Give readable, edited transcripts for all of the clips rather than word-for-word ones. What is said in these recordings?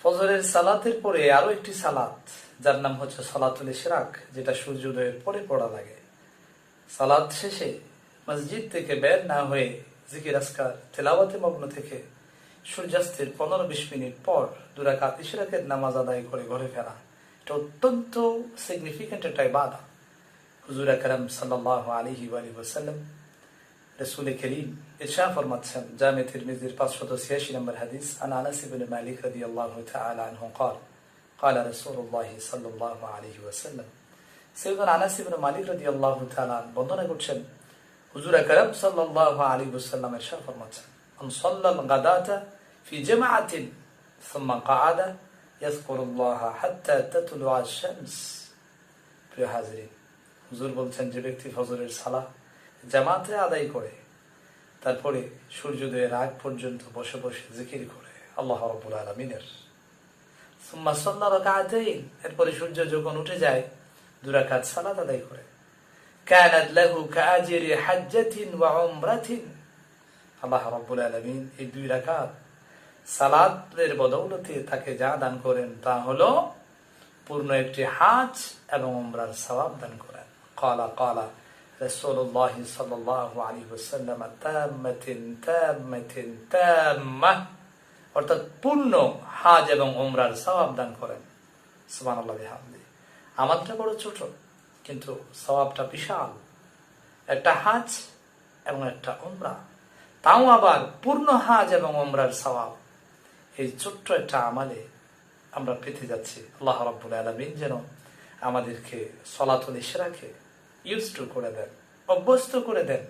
ফজরের সালাতের পরে আরো একটি সালাত, যার নাম হচ্ছে সালাতুল ইশরাক, যেটা সূর্যোদয়ের পরে পড়া লাগে। সালাত শেষে মসজিদ থেকে বের না হয়ে জিকির আজকার তেলাওয়াতে মগ্ন থেকে সূর্যাস্তের 15-20 মিনিট পর 2 রাকাত ইশরাকের নামাজ আদায় করে ঘরে ফেরা, এটা অত্যন্ত সিগনিফিকেন্ট একটা ইবাদত। হুজুর আকরাম সাল্লাল্লাহু আলাইহি ওয়া সাল্লাম, রাসূল করিম ইরশাদ ফরমাচ্ছেন, জামে তিরমিজির 586 নম্বর হাদিস, আন আনাস ইবনে মালিক রাদিয়াল্লাহু তাআলা আনহু قال قال رسول الله صلى الله عليه وسلم, সাইয়েদনা আনাস ইবনে মালিক রাদিয়াল্লাহু তাআলা বর্ণনা করছেন, হুজুর আকরাম সাল্লাল্লাহু আলাইহি ওয়াসাল্লাম ইরশাদ ফরমাচ্ছেন, মান সাল্লাল গাদাতা ফি জামাআতিন সুম্মা ক্বাআদা ইয়াযকুরুল্লাহা হাত্তা তাতলুআ আশ-শামস। প্রিয় হাজিরিন, হুজুর বলছেন, যে ব্যক্তি ফজরের সালাত জামাতে আদায় করে তারপরে সূর্যোদয়ের আগ পর্যন্ত বসে বসে জিকির করে আল্লাহ রাব্বুল আলামিনের, সুম্মা সাল্লা রাকাতাইন, এরপরে সূর্য যখন উঠে যায় 2 রাকাত সালাত আদায় করে, কানাত লাহু কাআজরি হাজ্জাতিন ওয়া উমরাতিন, আল্লাহ রাব্বুল আলামিন এই 2 রাকাত সালাতের বদৌলতে তাকে যা দান করেন তা হলো পূর্ণ একটি হজ এবং উমরার সওয়াব দান করেন। ক্বালা ক্বালা রাসূলুল্লাহ সাল্লাল্লাহু আলাইহি ওয়াসাল্লাম, তাম্মাতিন তাম্মাতিন তাম্মাহ, অর্থাৎ পূর্ণ হজ এবং উমরার সওয়াব দান করেন। সুবহানাল্লাহ বিহামদিহি। আমারটা বড় ছোট, কিন্তু সওয়াবটা বিশাল। একটা হজ এবং একটা উমরা, তাও আবার পূর্ণ হজ এবং উমরার সওয়াব, এই ছোট্ট একটা আমলে আমরা পেতে যাচ্ছি। আল্লাহ রাব্বুল আলামিন যেন আমাদেরকে সালাতুল ইশরাকে ইউজ টু করে দেন, অভ্যস্ত করে দেন।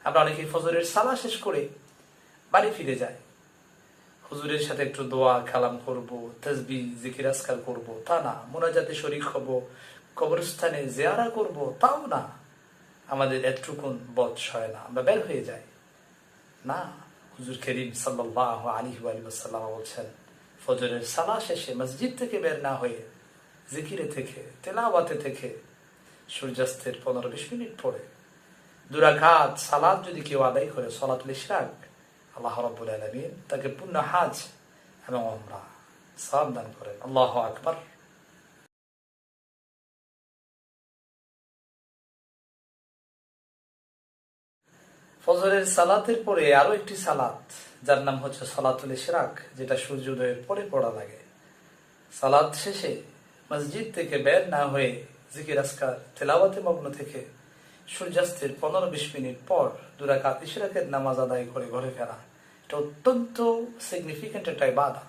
আমরা অনেকেই ফজরের সালাত শেষ করে বাড়ি ফিরে যাই, হুজুরের সাথে একটু দোয়া কালাম করব, তাসবিহ জিকির আজকার করব, তা না, মুনাজাতে শরীক হব, কবরস্থানে জিয়ারা করব, তাও না, আমাদের এতটুকুন বয়স হয় না, আমরা বের হয়ে যাই না। হুজুর করিম সাল্লাল্লাহু আলাইহি ওয়া সাল্লাম বলছেন, ফজরের সালাত শেষে মসজিদ থেকে বের না হয়ে জিকিরে থেকে তেলাওয়াতে থেকে সূর্যাস্তের 15-20 মিনিট পরে 2 রাকাত সালাত যদি কেউ আদায় করে, সালাতুল ইশরাক, আল্লাহ রাব্বুল আলামিন তাকে পূর্ণ হজ এবং উমরা সওয়াব দান করেন। আল্লাহু আকবার। ফজরের সালাতের পরে আরো একটি সালাত, যার নাম হচ্ছে সালাতুল ইশরাক, যেটা সূর্যোদয়ের পরে পড়া লাগে। সালাত শেষে মসজিদ থেকে বের না হয়ে জিকির আজকার তেলাওয়াতে মগ্ন থেকে সূর্যাস্তের 15-20 মিনিট পর 2 রাকাত ইশরাকের নামাজ আদায় করে ঘরে ফেরা, এটা অত্যন্ত সিগনিফিকেন্ট একটা ইবাদত।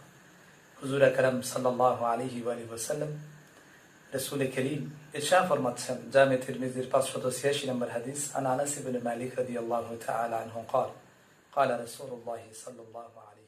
হুজুর আকরাম সাল্লাল্লাহু আলাইহি ওয়া সাল্লাম, রাসূল করিম ইরশাদ ফরমাচ্ছেন, জামে তিরমিজির 586 নম্বর হাদিস, আন আনাস ইবনে মালিক রাদিয়াল্লাহু তাআলা আনহু قال قال رسول الله صلى الله عليه